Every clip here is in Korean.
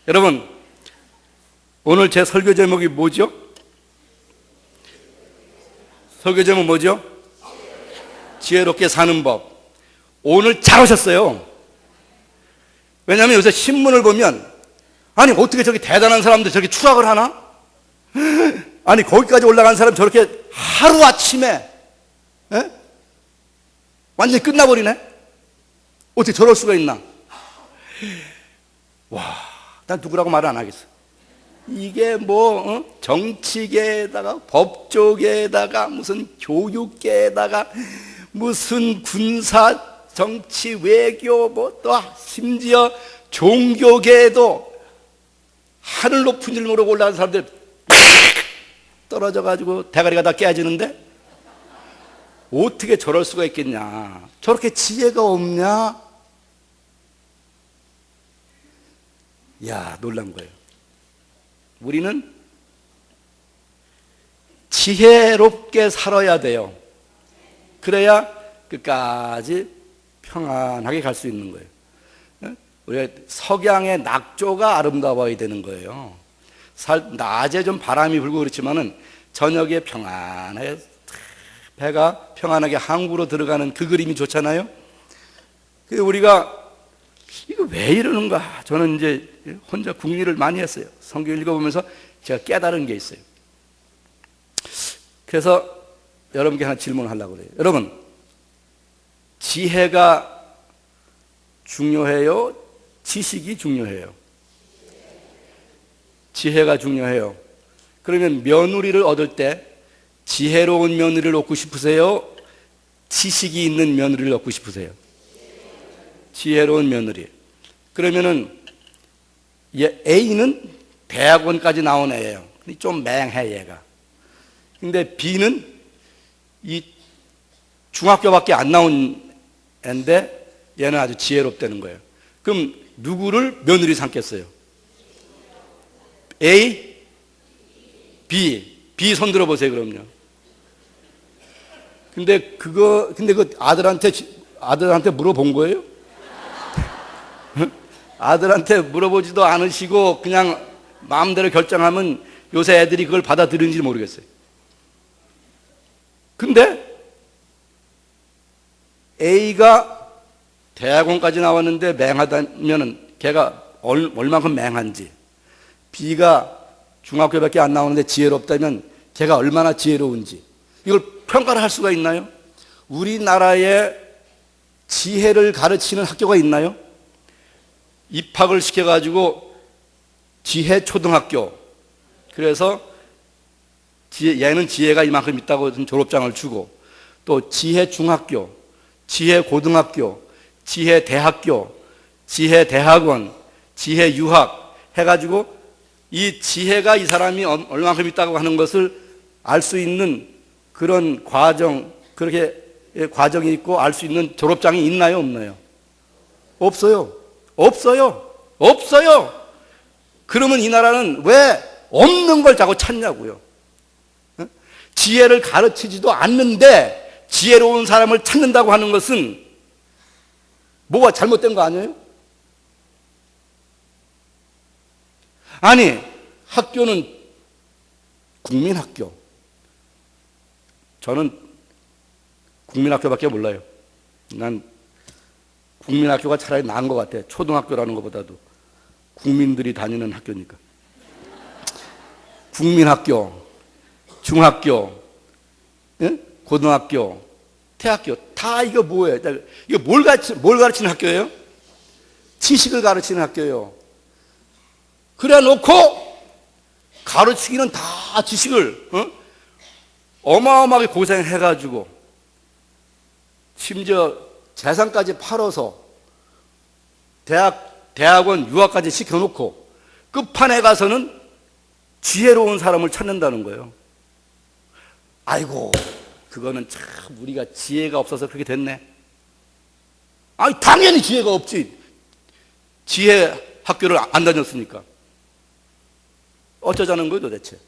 여러분, 오늘 제 설교 제목이 뭐죠? 설교 제목 뭐죠? 지혜롭게 사는 법. 오늘 잘 오셨어요. 왜냐하면 요새 신문을 보면, 아니 어떻게 저기 대단한 사람들 저렇게 추락을 하나? 아니 거기까지 올라간 사람 저렇게 하루아침에 완전히 끝나버리네? 어떻게 저럴 수가 있나? 와, 난 누구라고 말을 안 하겠어. 이게 뭐 정치계에다가 법조계에다가 무슨 교육계에다가 무슨 군사 정치 외교 뭐 또 심지어 종교계에도 하늘 높은 줄 모르고 올라간 사람들 떨어져 가지고 대가리가 다 깨지는데 어떻게 저럴 수가 있겠냐? 저렇게 지혜가 없냐? 야, 놀란 거예요. 우리는 지혜롭게 살아야 돼요. 그래야 끝까지 평안하게 갈 수 있는 거예요. 우리가 석양의 낙조가 아름다워야 되는 거예요. 낮에 좀 바람이 불고 그렇지만은 저녁에 평안하게 배가 평안하게 항구로 들어가는 그 그림이 좋잖아요. 우리가 이거 왜 이러는가? 저는 이제 혼자 궁리를 많이 했어요. 성경 읽어보면서 제가 깨달은 게 있어요. 그래서 여러분께 하나 질문을 하려고 그래요. 여러분, 지혜가 중요해요? 지식이 중요해요? 지혜가 중요해요. 그러면 며느리를 얻을 때 지혜로운 며느리를 얻고 싶으세요? 지식이 있는 며느리를 얻고 싶으세요? 지혜로운 며느리. 그러면은 A는 대학원까지 나온 애예요. 좀 맹해 얘가. 근데 B는 이 중학교밖에 안 나온 애인데 얘는 아주 지혜롭다는 거예요. 그럼 누구를 며느리 삼겠어요? A, B 손 들어보세요. 그럼요. 근데 그 아들한테 물어본 거예요? 아들한테 물어보지도 않으시고 그냥 마음대로 결정하면 요새 애들이 그걸 받아들이는지 모르겠어요. 근데 A가 대학원까지 나왔는데 맹하다면 걔가 얼만큼 맹한지, B가 중학교밖에 안 나오는데 지혜롭다면 걔가 얼마나 지혜로운지 이걸 평가를 할 수가 있나요? 우리나라에 지혜를 가르치는 학교가 있나요? 입학을 시켜가지고 지혜 초등학교, 그래서 얘는 지혜가 이만큼 있다고 졸업장을 주고, 또 지혜 중학교, 지혜 고등학교, 지혜 대학교, 지혜 대학원, 지혜 유학 해가지고 이 지혜가 이 사람이 얼마큼 있다고 하는 것을 알 수 있는 그런 과정, 그렇게 과정이 있고 알 수 있는 졸업장이 있나요? 없나요? 없어요. 없어요. 없어요. 그러면 이 나라는 왜 없는 걸 자꾸 찾냐고요. 지혜를 가르치지도 않는데 지혜로운 사람을 찾는다고 하는 것은 뭐가 잘못된 거 아니에요? 아니, 학교는 국민학교. 저는 국민학교밖에 몰라요. 난 국민학교가 차라리 나은 것 같아. 초등학교라는 것보다도. 국민들이 다니는 학교니까. 국민학교, 중학교, 고등학교, 대학교, 다 이거 뭐예요? 이거 뭘 가르치는 학교예요? 지식을 가르치는 학교예요. 그래 놓고 가르치기는 다 지식을 어마어마하게 고생해가지고 심지어 재산까지 팔아서 대학원 유학까지 시켜놓고 끝판에 가서는 지혜로운 사람을 찾는다는 거예요. 아이고, 그거는 참 우리가 지혜가 없어서 그렇게 됐네. 아니, 당연히 지혜가 없지. 지혜 학교를 안 다녔으니까. 어쩌자는 거예요, 도대체?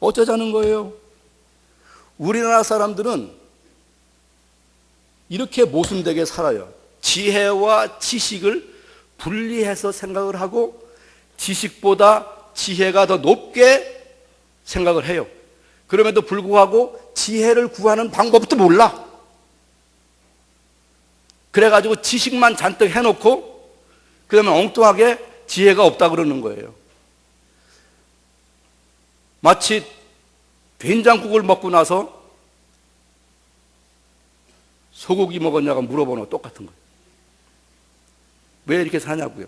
어쩌자는 거예요? 우리나라 사람들은 이렇게 모순되게 살아요. 지혜와 지식을 분리해서 생각을 하고 지식보다 지혜가 더 높게 생각을 해요. 그럼에도 불구하고 지혜를 구하는 방법도 몰라. 그래가지고 지식만 잔뜩 해놓고 그러면 엉뚱하게 지혜가 없다 그러는 거예요. 마치 된장국을 먹고 나서 소고기 먹었냐고 물어보는 거 똑같은 거예요. 왜 이렇게 사냐고요.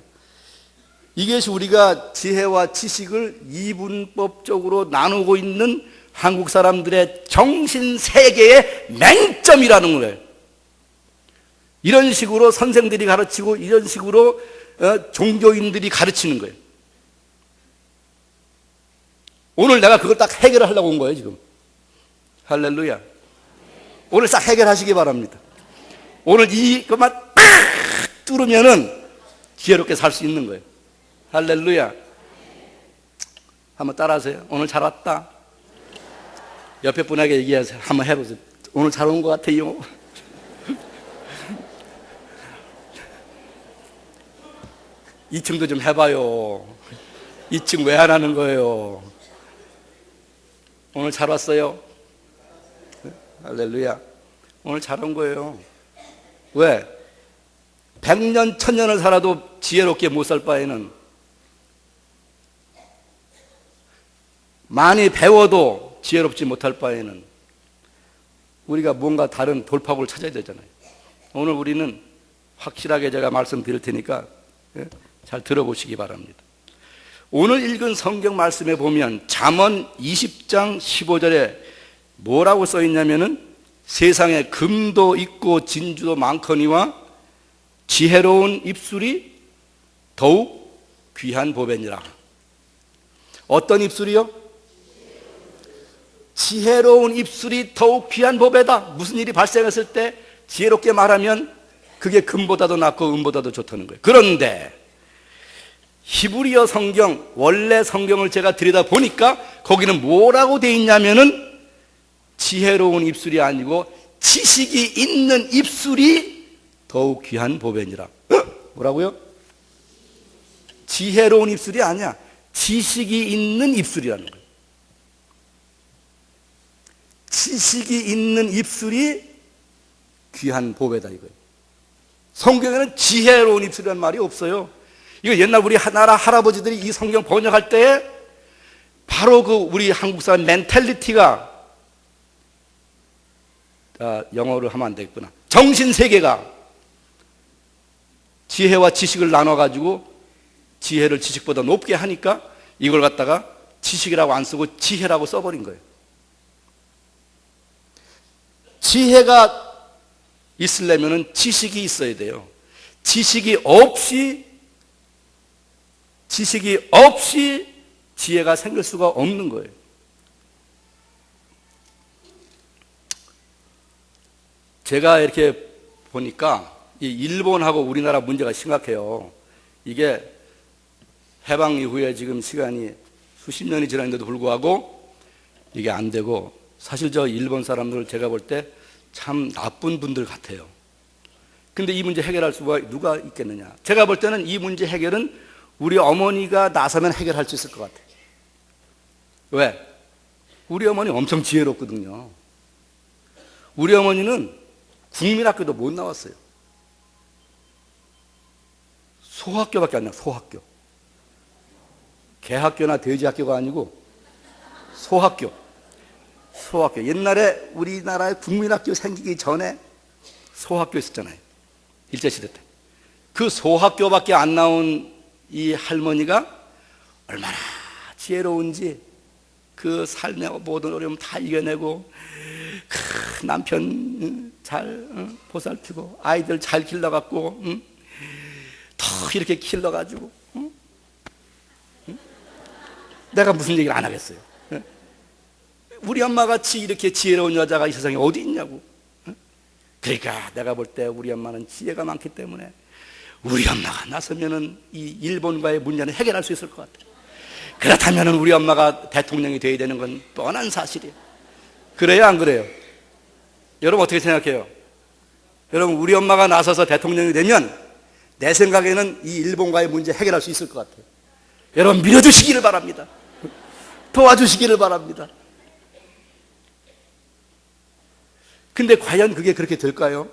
이것이 우리가 지혜와 지식을 이분법적으로 나누고 있는 한국 사람들의 정신세계의 맹점이라는 거예요. 이런 식으로 선생들이 가르치고 이런 식으로 종교인들이 가르치는 거예요. 오늘 내가 그걸 딱 해결하려고 온 거예요, 지금. 할렐루야. 오늘 싹 해결하시기 바랍니다. 오늘 이것만 딱 뚫으면은 지혜롭게 살 수 있는 거예요. 할렐루야. 한번 따라하세요. 오늘 잘 왔다. 옆에 분에게 얘기하세요. 한번 해보세요. 오늘 잘 온 것 같아요. 2층도 좀 해봐요. 2층 왜 안 하는 거예요? 오늘 잘 왔어요? 할렐루야. 오늘 잘 온 거예요. 왜? 100년, 1000년을 살아도 지혜롭게 못 살 바에는 많이 배워도 지혜롭지 못할 바에는 우리가 뭔가 다른 돌파구를 찾아야 되잖아요. 오늘 우리는 확실하게 제가 말씀드릴 테니까 잘 들어보시기 바랍니다. 오늘 읽은 성경 말씀에 보면 잠언 20장 15절에 뭐라고 써 있냐면은 세상에 금도 있고 진주도 많거니와 지혜로운 입술이 더욱 귀한 보배니라. 어떤 입술이요? 지혜로운 입술이 더욱 귀한 보배다. 무슨 일이 발생했을 때 지혜롭게 말하면 그게 금보다도 낫고 은보다도 좋다는 거예요. 그런데 히브리어 성경, 원래 성경을 제가 들여다보니까 거기는 뭐라고 돼 있냐면은 지혜로운 입술이 아니고 지식이 있는 입술이 더욱 귀한 보배니라. 뭐라고요? 지혜로운 입술이 아니야. 지식이 있는 입술이라는 거예요. 지식이 있는 입술이 귀한 보배다 이거예요. 성경에는 지혜로운 입술이라는 말이 없어요. 이거 옛날 우리 나라 할아버지들이 이 성경 번역할 때 바로 그 우리 한국 사람 멘탈리티가 영어를 하면 안 되겠구나. 정신세계가 지혜와 지식을 나눠가지고 지혜를 지식보다 높게 하니까 이걸 갖다가 지식이라고 안 쓰고 지혜라고 써버린 거예요. 지혜가 있으려면 지식이 있어야 돼요. 지식이 없이 지혜가 생길 수가 없는 거예요. 제가 이렇게 보니까 이 일본하고 우리나라 문제가 심각해요. 이게 해방 이후에 지금 시간이 수십 년이 지났는데도 불구하고 이게 안 되고, 사실 저 일본 사람들을 제가 볼 때 참 나쁜 분들 같아요. 근데 이 문제 해결할 수가 누가 있겠느냐. 제가 볼 때는 이 문제 해결은 우리 어머니가 나서면 해결할 수 있을 것 같아요. 왜? 우리 어머니 엄청 지혜롭거든요. 우리 어머니는 국민학교도 못 나왔어요. 소학교밖에 안 나와요. 소학교. 개학교나 돼지학교가 아니고 소학교. 소학교. 옛날에 우리나라에 국민학교 생기기 전에 소학교 있었잖아요. 일제시대 때. 그 소학교밖에 안 나온 이 할머니가 얼마나 지혜로운지 그 삶의 모든 어려움 다 이겨내고 남편 잘 보살피고 아이들 잘 길러갖고 더 이렇게 길러가지고 내가 무슨 얘기를 안 하겠어요. 우리 엄마같이 이렇게 지혜로운 여자가 이 세상에 어디 있냐고. 그러니까 내가 볼 때 우리 엄마는 지혜가 많기 때문에 우리 엄마가 나서면은 이 일본과의 문제는 해결할 수 있을 것 같아요. 그렇다면 우리 엄마가 대통령이 되어야 되는 건 뻔한 사실이에요. 그래요, 안 그래요? 여러분 어떻게 생각해요? 여러분, 우리 엄마가 나서서 대통령이 되면 내 생각에는 이 일본과의 문제 해결할 수 있을 것 같아요. 여러분 밀어주시기를 바랍니다. 도와주시기를 바랍니다. 근데 과연 그게 그렇게 될까요?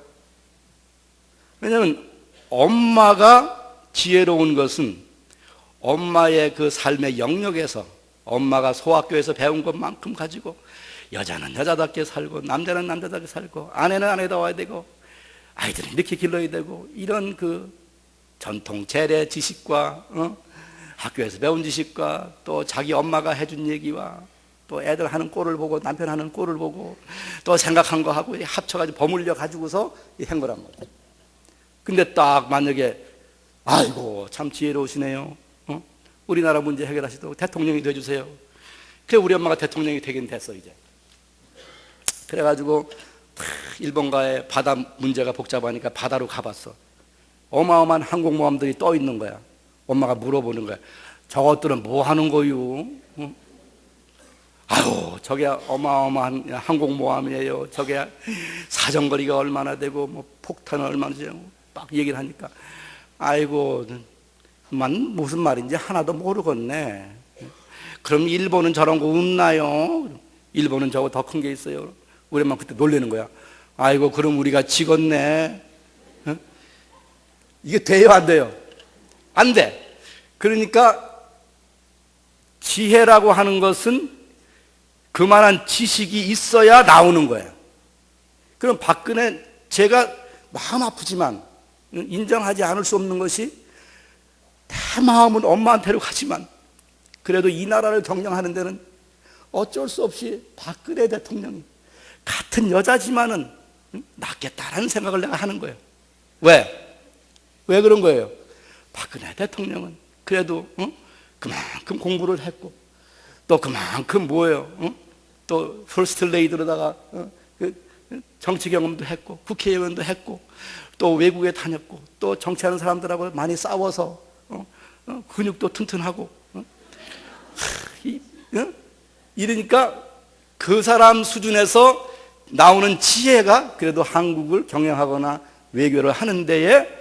왜냐하면 엄마가 지혜로운 것은 엄마의 그 삶의 영역에서 엄마가 소학교에서 배운 것만큼 가지고 여자는 여자답게 살고 남자는 남자답게 살고 아내는 아내다워야 되고 아이들은 이렇게 길러야 되고 이런 그 전통 재래 지식과 학교에서 배운 지식과 또 자기 엄마가 해준 얘기와 또 애들 하는 꼴을 보고 남편 하는 꼴을 보고 또 생각한 거 하고 합쳐가지고 버물려 가지고서 한 거란 말이에요. 근데 딱 만약에 아이고 참 지혜로우시네요. 우리나라 문제 해결하시도록 대통령이 돼주세요. 그래 우리 엄마가 대통령이 되긴 됐어 이제. 그래가지고 일본과의 바다 문제가 복잡하니까 바다로 가봤어. 어마어마한 항공모함들이 떠 있는 거야. 엄마가 물어보는 거야. 저것들은 뭐 하는 거요? 아유 저게 어마어마한 항공모함이에요. 저게 사정거리가 얼마나 되고 뭐 폭탄은 얼마나 되고 막 얘기를 하니까 아이고 만 무슨 말인지 하나도 모르겠네. 그럼 일본은 저런 거 없나요? 일본은 저거 더 큰 게 있어요. 우리 엄마 그때 놀래는 거야. 아이고 그럼 우리가 지겠네. 이게 돼요 안 돼요? 안 돼. 그러니까 지혜라고 하는 것은 그만한 지식이 있어야 나오는 거예요. 그럼 박근혜 제가 마음 아프지만 인정하지 않을 수 없는 것이 내 마음은 엄마한테로 가지만 그래도 이 나라를 경영하는 데는 어쩔 수 없이 박근혜 대통령이 같은 여자지만은 낫겠다라는 생각을 내가 하는 거예요. 왜? 왜 그런 거예요? 박근혜 대통령은 그래도 그만큼 공부를 했고 또 그만큼 뭐예요? 또 퍼스트 레이드로다가 정치 경험도 했고 국회의원도 했고 또 외국에 다녔고 또 정치하는 사람들하고 많이 싸워서 근육도 튼튼하고 이러니까 그 사람 수준에서 나오는 지혜가 그래도 한국을 경영하거나 외교를 하는 데에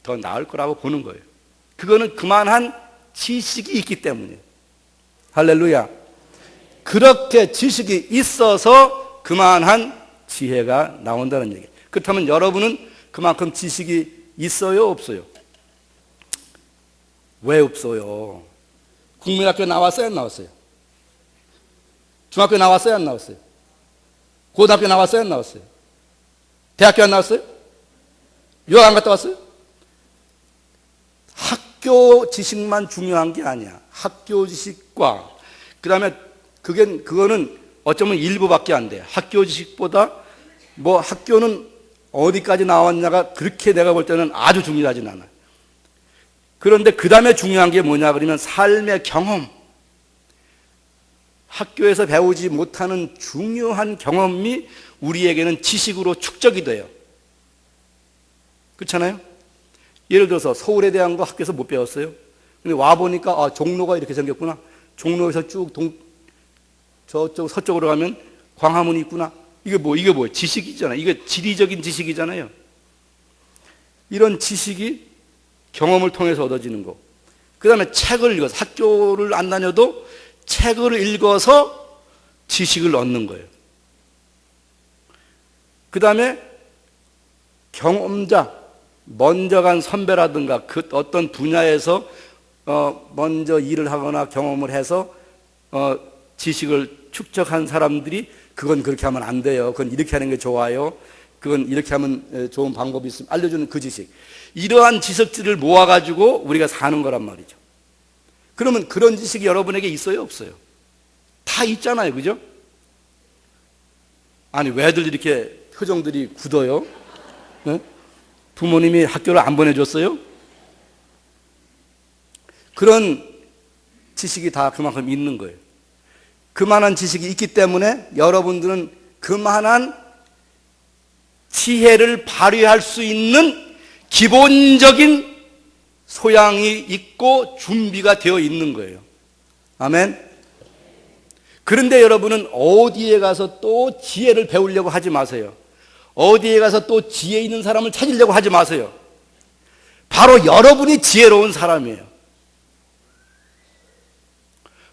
더 나을 거라고 보는 거예요. 그거는 그만한 지식이 있기 때문이에요. 할렐루야. 그렇게 지식이 있어서 그만한 지혜가 나온다는 얘기예요. 그렇다면 여러분은 그만큼 지식이 있어요, 없어요? 왜 없어요? 국민학교 나왔어요, 안 나왔어요? 중학교 나왔어요, 안 나왔어요? 고등학교 나왔어요, 안 나왔어요? 대학교 안 나왔어요? 유학 안 갔다 왔어요? 학교 지식만 중요한 게 아니야. 학교 지식과 그 다음에 그거는 어쩌면 일부밖에 안 돼. 학교 지식보다 뭐 학교는 어디까지 나왔냐가 그렇게 내가 볼 때는 아주 중요하진 않아요. 그런데 그 다음에 중요한 게 뭐냐 그러면 삶의 경험. 학교에서 배우지 못하는 중요한 경험이 우리에게는 지식으로 축적이 돼요. 그렇잖아요? 예를 들어서 서울에 대한 거 학교에서 못 배웠어요. 근데 와보니까 아, 종로가 이렇게 생겼구나. 종로에서 쭉 저쪽 서쪽으로 가면 광화문이 있구나. 이게 뭐예요? 지식이잖아요. 이게 지리적인 지식이잖아요. 이런 지식이 경험을 통해서 얻어지는 거. 그 다음에 책을 읽어서 학교를 안 다녀도 책을 읽어서 지식을 얻는 거예요. 그 다음에 경험자, 먼저 간 선배라든가 그 어떤 분야에서 먼저 일을 하거나 경험을 해서 지식을 축적한 사람들이 그건 그렇게 하면 안 돼요. 그건 이렇게 하는 게 좋아요. 그건 이렇게 하면 좋은 방법이 있으면 알려주는 그 지식. 이러한 지식들을 모아가지고 우리가 사는 거란 말이죠. 그러면 그런 지식이 여러분에게 있어요, 없어요? 다 있잖아요, 그죠? 아니, 왜들 이렇게 표정들이 굳어요? 네? 부모님이 학교를 안 보내줬어요? 그런 지식이 다 그만큼 있는 거예요. 그만한 지식이 있기 때문에 여러분들은 그만한 지혜를 발휘할 수 있는 기본적인 소양이 있고 준비가 되어 있는 거예요. 아멘. 그런데 여러분은 어디에 가서 또 지혜를 배우려고 하지 마세요. 어디에 가서 또 지혜 있는 사람을 찾으려고 하지 마세요. 바로 여러분이 지혜로운 사람이에요.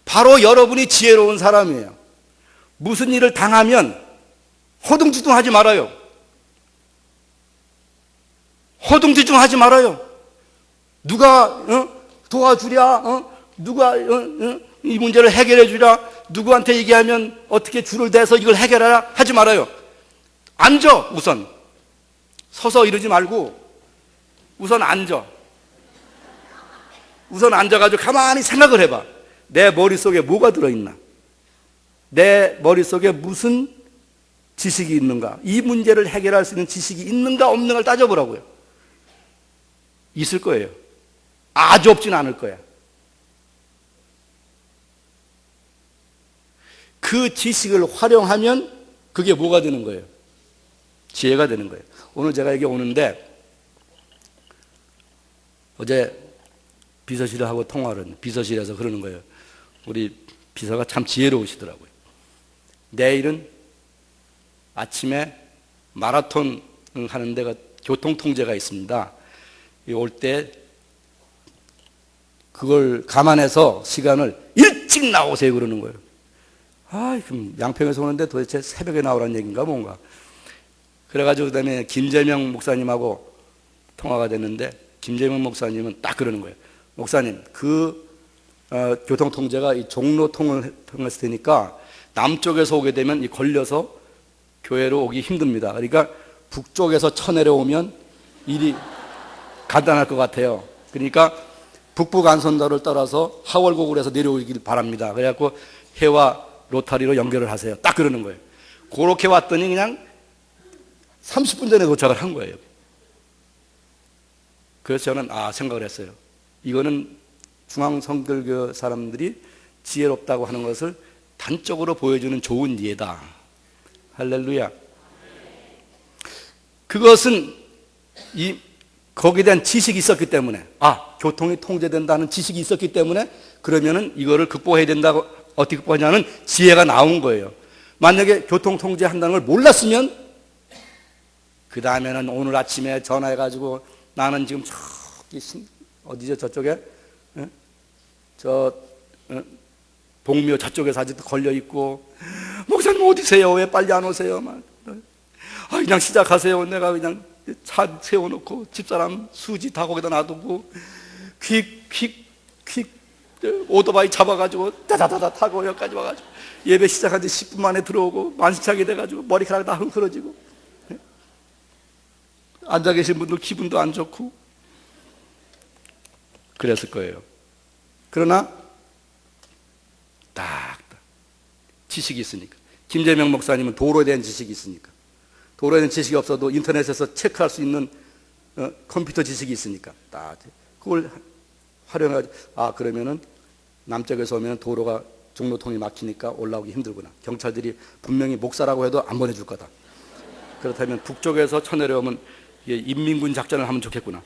바로 여러분이 지혜로운 사람이에요. 무슨 일을 당하면 허둥지둥하지 말아요. 허둥지둥하지 말아요. 누가 도와주랴, 누가 이 문제를 해결해 주랴, 누구한테 얘기하면 어떻게 줄을 대서 이걸 해결하라 하지 말아요. 앉아. 우선 서서 이러지 말고 우선 앉아. 우선 앉아가지고 가만히 생각을 해봐. 내 머릿속에 뭐가 들어있나? 내 머릿속에 무슨 지식이 있는가? 이 문제를 해결할 수 있는 지식이 있는가 없는가를 따져보라고요. 있을 거예요. 아주 없진 않을 거야. 그 지식을 활용하면 그게 뭐가 되는 거예요? 지혜가 되는 거예요. 오늘 제가 여기 오는데 어제 비서실하고 통화를 했는데 비서실에서 그러는 거예요. 우리 비서가 참 지혜로우시더라고요. 내일은 아침에 마라톤 하는 데가 교통통제가 있습니다. 올 때 그걸 감안해서 시간을 일찍 나오세요 그러는 거예요. 그럼 양평에서 오는데 도대체 새벽에 나오라는 얘기인가 뭔가. 그래가지고 그다음에 김재명 목사님하고 통화가 됐는데 김재명 목사님은 딱 그러는 거예요. 목사님, 교통통제가 이 종로통을 통했을 테니까 남쪽에서 오게 되면 이 걸려서 교회로 오기 힘듭니다. 그러니까 북쪽에서 쳐내려오면 일이 간단할 것 같아요. 그러니까 북부간선도를 따라서 하월곡을해서 내려오길 바랍니다. 그래갖고 해와 로타리로 연결을 하세요. 딱 그러는 거예요. 그렇게 왔더니 그냥 30분 전에 도착을 한 거예요. 그래서 저는 생각을 했어요. 이거는 중앙성결교 사람들이 지혜롭다고 하는 것을 단적으로 보여주는 좋은 예다. 할렐루야. 그것은 거기에 대한 지식이 있었기 때문에, 교통이 통제된다는 지식이 있었기 때문에, 그러면은 이거를 극복해야 된다고, 어떻게 극복하냐는 지혜가 나온 거예요. 만약에 교통 통제한다는 걸 몰랐으면, 그 다음에는 오늘 아침에 전화해가지고, 나는 지금 어디죠? 저쪽에? 동묘 저쪽에서 아직도 걸려있고, 목사님 어디세요? 왜 빨리 안 오세요? 그냥 시작하세요. 내가 그냥 차 세워놓고 집사람 수지 다 거기다 놔두고 퀵 오토바이 잡아가지고 다다다다 타고 여기까지 와가지고 예배 시작한 지 10분 만에 들어오고 만시차게 돼가지고 머리카락 다 흥그러지고 앉아 계신 분들 기분도 안 좋고 그랬을 거예요. 그러나 딱 지식이 있으니까. 김재명 목사님은 도로에 대한 지식이 있으니까. 도로에 대한 지식이 없어도 인터넷에서 체크할 수 있는 컴퓨터 지식이 있으니까 딱 그걸 활용해가지고 그러면은 남쪽에서 오면 도로가 종로통이 막히니까 올라오기 힘들구나. 경찰들이 분명히 목사라고 해도 안 보내줄 거다. 그렇다면 북쪽에서 쳐내려오면 인민군 작전을 하면 좋겠구나.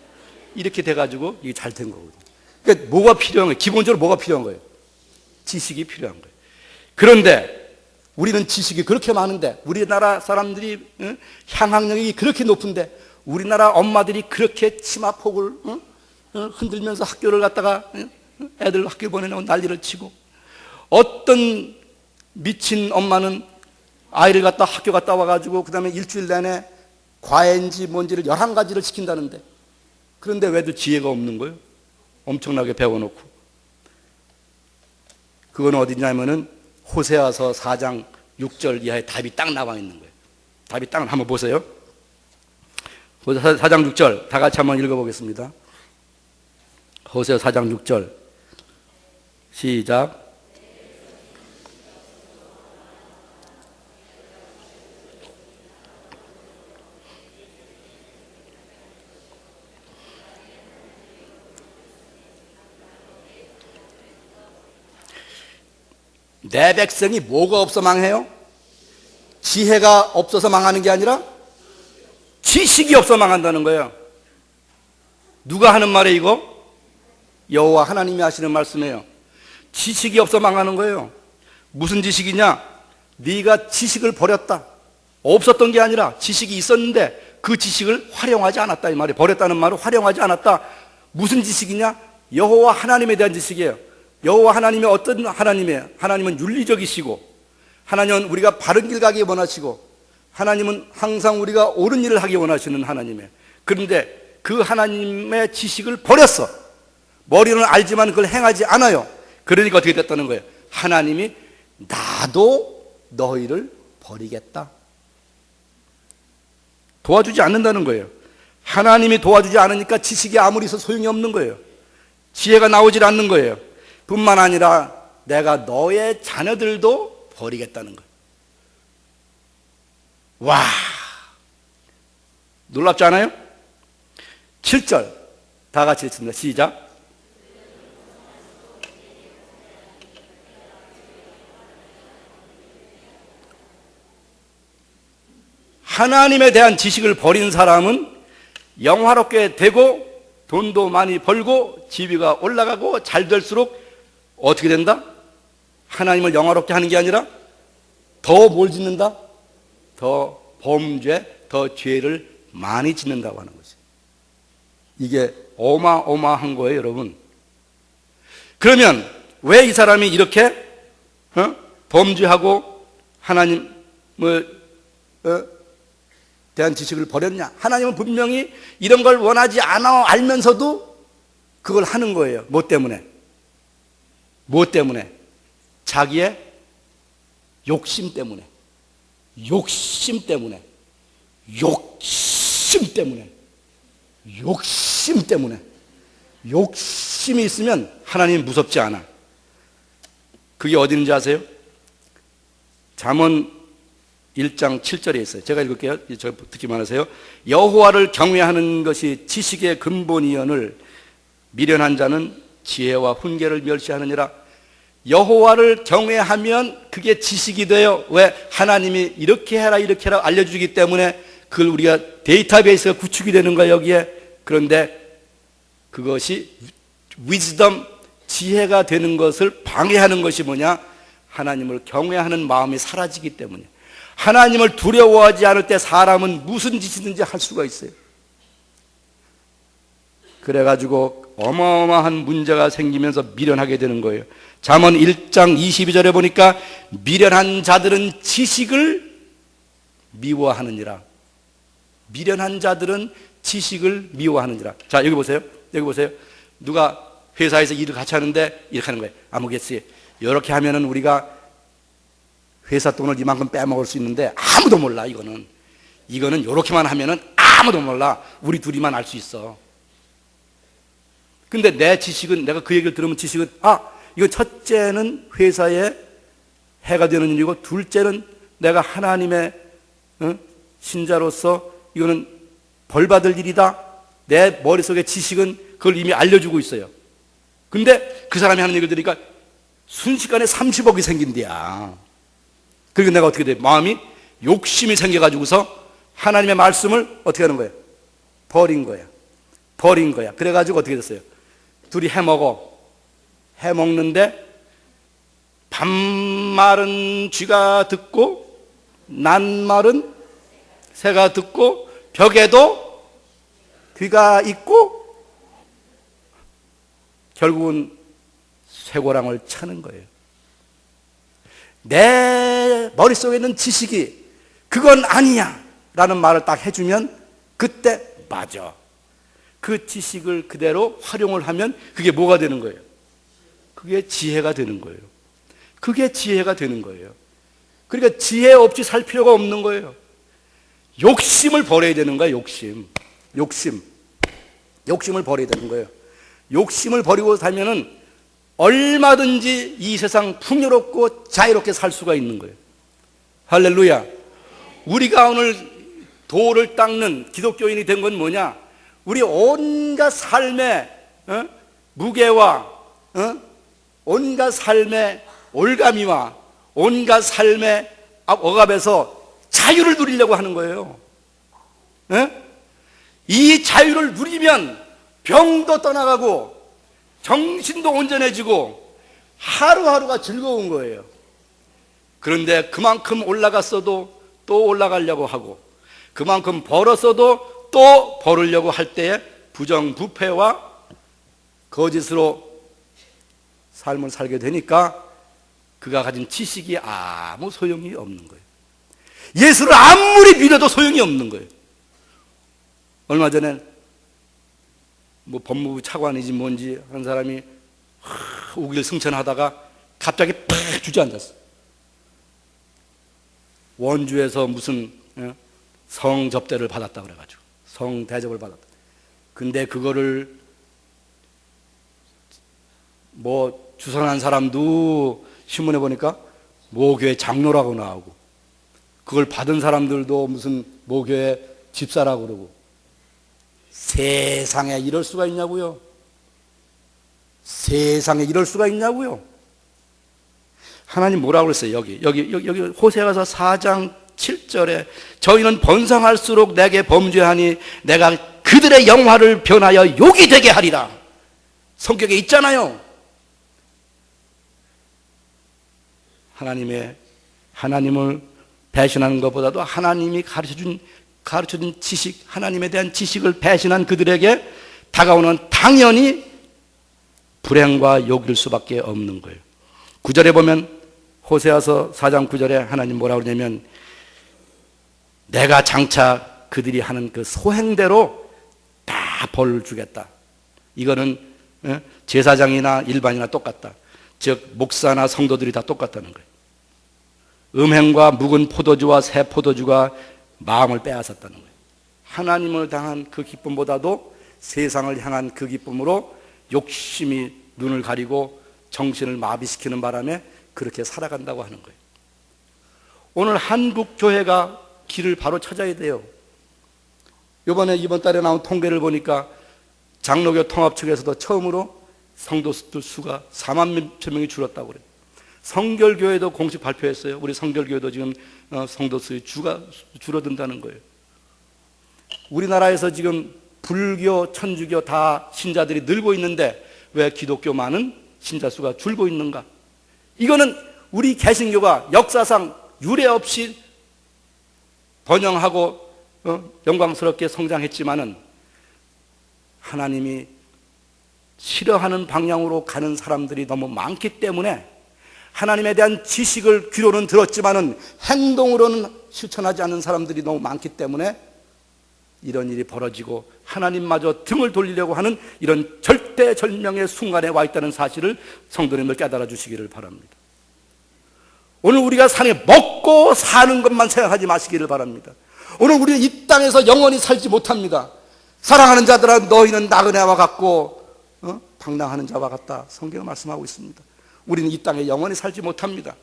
이렇게 돼가지고 이게 잘 된 거거든요. 그러니까 뭐가 필요한 거예요? 기본적으로 뭐가 필요한 거예요? 지식이 필요한 거예요. 그런데 우리는 지식이 그렇게 많은데, 우리나라 사람들이 향학력이 그렇게 높은데, 우리나라 엄마들이 그렇게 치마폭을 흔들면서 학교를 갔다가 애들 학교 보내놓고 난리를 치고, 어떤 미친 엄마는 아이를 갖다 학교 갔다 와가지고 그 다음에 일주일 내내 과외인지 뭔지를 11가지를 시킨다는데, 그런데 왜들 지혜가 없는 거예요? 엄청나게 배워놓고. 그건 어디냐면은 호세아서 4장 6절 이하에 답이 딱 나와 있는 거예요. 답이 딱 한번 보세요. 호세아 4장 6절 다 같이 한번 읽어보겠습니다. 호세아 4장 6절 시작. 내 백성이 뭐가 없어 망해요? 지혜가 없어서 망하는 게 아니라 지식이 없어 망한다는 거예요. 누가 하는 말이에요 이거? 여호와 하나님이 하시는 말씀이에요. 지식이 없어 망하는 거예요. 무슨 지식이냐? 네가 지식을 버렸다. 없었던 게 아니라 지식이 있었는데 그 지식을 활용하지 않았다 이 말이에요. 버렸다는 말은 활용하지 않았다. 무슨 지식이냐? 여호와 하나님에 대한 지식이에요. 여호와 하나님이 어떤 하나님이에요? 하나님은 윤리적이시고, 하나님은 우리가 바른 길 가기 원하시고, 하나님은 항상 우리가 옳은 일을 하기 원하시는 하나님이에요. 그런데 그 하나님의 지식을 버렸어. 머리는 알지만 그걸 행하지 않아요. 그러니까 어떻게 됐다는 거예요? 하나님이 나도 너희를 버리겠다. 도와주지 않는다는 거예요. 하나님이 도와주지 않으니까 지식이 아무리 있어도 소용이 없는 거예요. 지혜가 나오질 않는 거예요. 뿐만 아니라 내가 너의 자녀들도 버리겠다는 거예요. 와, 놀랍지 않아요? 7절 다 같이 읽습니다. 시작. 하나님에 대한 지식을 버린 사람은 영화롭게 되고 돈도 많이 벌고 지위가 올라가고 잘 될수록 어떻게 된다? 하나님을 영화롭게 하는 게 아니라 더 뭘 짓는다? 더 범죄, 더 죄를 많이 짓는다고 하는 거지. 이게 어마어마한 거예요, 여러분. 그러면 왜 이 사람이 이렇게 범죄하고 하나님을 대한 지식을 버렸냐? 하나님은 분명히 이런 걸 원하지 않아 알면서도 그걸 하는 거예요. 뭐 때문에? 뭐 때문에? 자기의 욕심 때문에. 욕심 때문에. 욕심 때문에. 욕심 때문에. 욕심이 있으면 하나님 무섭지 않아. 그게 어디 있는지 아세요? 잠언 1장 7절에 있어요. 제가 읽을게요. 저 듣기만 하세요. 여호와를 경외하는 것이 지식의 근본이언을 미련한 자는 지혜와 훈계를 멸시하느니라. 여호와를 경외하면 그게 지식이 돼요. 왜? 하나님이 이렇게 해라 이렇게 해라 알려주기 때문에 그걸 우리가 데이터베이스가 구축이 되는 거예요, 여기에. 그런데 그것이 위즈덤, 지혜가 되는 것을 방해하는 것이 뭐냐? 하나님을 경외하는 마음이 사라지기 때문에. 하나님을 두려워하지 않을 때 사람은 무슨 짓이든지 할 수가 있어요. 그래가지고 어마어마한 문제가 생기면서 미련하게 되는 거예요. 잠언 1장 22절에 보니까 미련한 자들은 지식을 미워하느니라. 미련한 자들은 지식을 미워하느니라. 자, 여기 보세요. 여기 보세요. 누가 회사에서 일을 같이 하는데 이렇게 하는 거예요. 아무겠지. 이렇게 하면은 우리가 회사 돈을 이만큼 빼먹을 수 있는데 아무도 몰라. 이거는 이렇게만 하면은 아무도 몰라. 우리 둘이만 알 수 있어. 근데 내 지식은, 내가 그 얘기를 들으면 지식은, 이거 첫째는 회사에 해가 되는 일이고 둘째는 내가 하나님의 신자로서 이거는 벌 받을 일이다. 내 머릿속에 지식은 그걸 이미 알려주고 있어요. 근데 그 사람이 하는 얘기를 들으니까 순식간에 30억이 생긴대야. 그리고 내가 어떻게 돼? 마음이 욕심이 생겨가지고서 하나님의 말씀을 어떻게 하는 거예요? 버린 거야. 버린 거야. 그래가지고 어떻게 됐어요? 둘이 해먹는데 반말은 쥐가 듣고 낱말은 새가 듣고 벽에도 귀가 있고 결국은 쇠고랑을 차는 거예요. 내 머릿속에 있는 지식이 그건 아니야 라는 말을 딱 해주면 그때 맞아. 그 지식을 그대로 활용을 하면 그게 뭐가 되는 거예요? 그게 지혜가 되는 거예요. 그게 지혜가 되는 거예요. 그러니까 지혜 없이 살 필요가 없는 거예요. 욕심을 버려야 되는 거야. 욕심을 버려야 되는 거예요. 욕심을 버리고 살면은 얼마든지 이 세상 풍요롭고 자유롭게 살 수가 있는 거예요. 할렐루야. 우리가 오늘 도를 닦는 기독교인이 된 건 뭐냐? 우리 온갖 삶의 무게와 온갖 삶의 올가미와 온갖 삶의 억압에서 자유를 누리려고 하는 거예요. 이 자유를 누리면 병도 떠나가고 정신도 온전해지고 하루하루가 즐거운 거예요. 그런데 그만큼 올라갔어도 또 올라가려고 하고 그만큼 벌었어도 또 벌으려고 할 때에 부정부패와 거짓으로 삶을 살게 되니까 그가 가진 지식이 아무 소용이 없는 거예요. 예수를 아무리 믿어도 소용이 없는 거예요. 얼마 전에 뭐 법무부 차관이지 뭔지 한 사람이 우길 승천하다가 갑자기 팍 주저앉았어. 원주에서 무슨 성 접대를 받았다 그래가지고 성 대접을 받았다. 근데 그거를 뭐 주선한 사람도 신문에 보니까 모교회 장로라고 나오고, 그걸 받은 사람들도 무슨 모교회 집사라고 그러고. 세상에 이럴 수가 있냐고요? 세상에 이럴 수가 있냐고요? 하나님 뭐라고 그랬어요? 여기 호세아서 4장 7절에 저희는 번성할수록 내게 범죄하니 내가 그들의 영화를 변하여 욕이 되게 하리라. 성격에 있잖아요. 하나님을 배신하는 것보다도 하나님이 가르쳐준 지식, 하나님에 대한 지식을 배신한 그들에게 다가오는 당연히 불행과 욕일 수밖에 없는 거예요. 9절에 보면 호세아서 4장 9절에 하나님 뭐라고 그러냐면 내가 장차 그들이 하는 그 소행대로 다 벌을 주겠다. 이거는 제사장이나 일반이나 똑같다. 즉 목사나 성도들이 다 똑같다는 거예요. 음행과 묵은 포도주와 새 포도주가 마음을 빼앗았다는 거예요. 하나님을 당한 그 기쁨보다도 세상을 향한 그 기쁨으로 욕심이 눈을 가리고 정신을 마비시키는 바람에 그렇게 살아간다고 하는 거예요. 오늘 한국 교회가 길을 바로 찾아야 돼요. 이번 달에 나온 통계를 보니까 장로교 통합 측에서도 처음으로 성도들 수가 4만 몇 명이 줄었다고 그래요. 성결교회도 공식 발표했어요. 우리 성결교회도 지금 성도 수의 주가 줄어든다는 거예요. 우리나라에서 지금 불교, 천주교 다 신자들이 늘고 있는데 왜 기독교만은 신자 수가 줄고 있는가? 이거는 우리 개신교가 역사상 유례 없이 번영하고 영광스럽게 성장했지만은 하나님이 싫어하는 방향으로 가는 사람들이 너무 많기 때문에 하나님에 대한 지식을 귀로는 들었지만은 행동으로는 실천하지 않는 사람들이 너무 많기 때문에 이런 일이 벌어지고 하나님마저 등을 돌리려고 하는 이런 절대절명의 순간에 와 있다는 사실을 성도님들 깨달아 주시기를 바랍니다. 오늘 우리가 산에 먹고 사는 것만 생각하지 마시기를 바랍니다. 오늘 우리는 이 땅에서 영원히 살지 못합니다. 사랑하는 자들아 너희는 나그네와 같고 방랑하는 자와 같다. 성경은 말씀하고 있습니다. 우리는 이 땅에 영원히 살지 못합니다.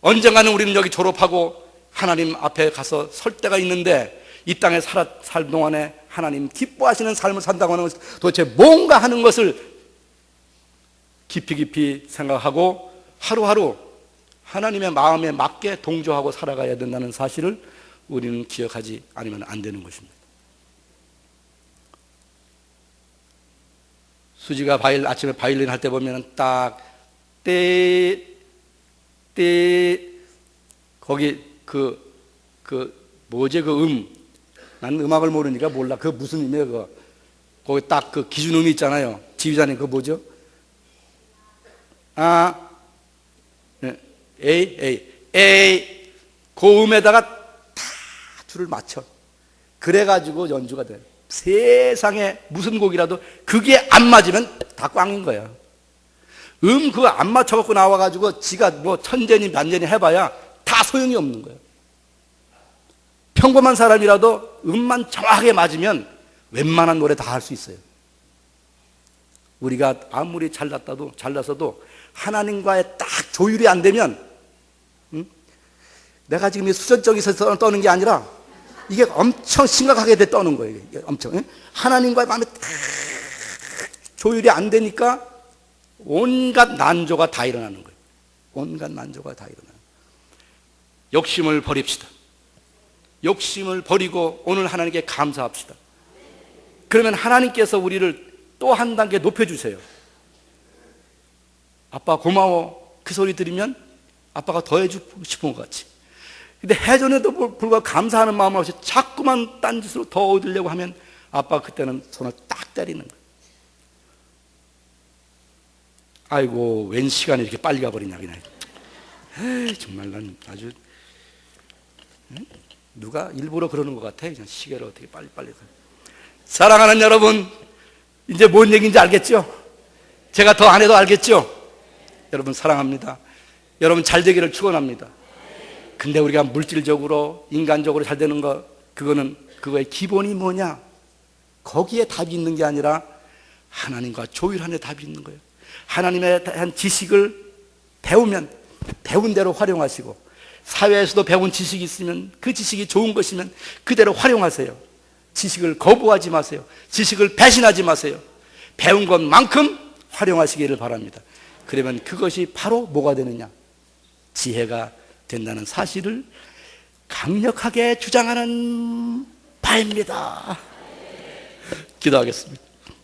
언젠가는 우리는 여기 졸업하고 하나님 앞에 가서 설 때가 있는데 이 땅에 살 동안에 하나님 기뻐하시는 삶을 산다고 하는 것은 도대체 뭔가 하는 것을 깊이 생각하고 하루하루 하나님의 마음에 맞게 동조하고 살아가야 된다는 사실을 우리는 기억하지 않으면 안 되는 것입니다. 수지가 아침에 바이올린 할 때 보면 딱 거기 뭐지 나는 음악을 모르니까 몰라. 그 무슨 의미야 그거. 거기 딱 그 기준음이 있잖아요. 지휘자님 그거 뭐죠? A 그 음에다가 다 줄을 맞춰. 그래가지고 연주가 돼. 세상에 무슨 곡이라도 그게 안 맞으면 다 꽝인 거야. 그거 안 맞춰갖고 나와가지고 지가 뭐 천재니 만재니 해봐야 다 소용이 없는 거예요. 평범한 사람이라도 음만 정확하게 맞으면 웬만한 노래 다 할 수 있어요. 우리가 아무리 잘났어도 하나님과의 딱 조율이 안 되면 내가 지금 수전적에서 떠는 게 아니라 이게 엄청 심각하게 떠는 거예요. 이게 엄청 하나님과의 마음이 딱 조율이 안 되니까 온갖 난조가 다 일어나는 거예요. 온갖 난조가 다 일어나는 거예요. 욕심을 버립시다. 욕심을 버리고 오늘 하나님께 감사합시다. 그러면 하나님께서 우리를 또 한 단계 높여주세요. 아빠 고마워 그 소리 들으면 아빠가 더 해주고 싶은 것 같이. 근데 해전에도 불구하고 감사하는 마음 없이 자꾸만 딴짓으로 더 얻으려고 하면 아빠가 그때는 손을 딱 때리는 거예요. 아이고 웬 시간이 이렇게 빨리 가버리냐 그냥. 에이, 정말 난 아주 누가 일부러 그러는 것 같아. 그냥 시계를 어떻게 빨리빨리. 사랑하는 여러분, 이제 뭔 얘기인지 알겠죠? 제가 더 안 해도 알겠죠? 여러분 사랑합니다. 여러분 잘 되기를 축원합니다. 근데 우리가 물질적으로 인간적으로 잘 되는 거, 그거의 기본이 뭐냐? 거기에 답이 있는 게 아니라 하나님과 조율하는 데 답이 있는 거예요. 하나님에 대한 지식을 배우면 배운 대로 활용하시고, 사회에서도 배운 지식이 있으면 그 지식이 좋은 것이면 그대로 활용하세요. 지식을 거부하지 마세요. 지식을 배신하지 마세요. 배운 것만큼 활용하시기를 바랍니다. 그러면 그것이 바로 뭐가 되느냐? 지혜가 된다는 사실을 강력하게 주장하는 바입니다. 기도하겠습니다.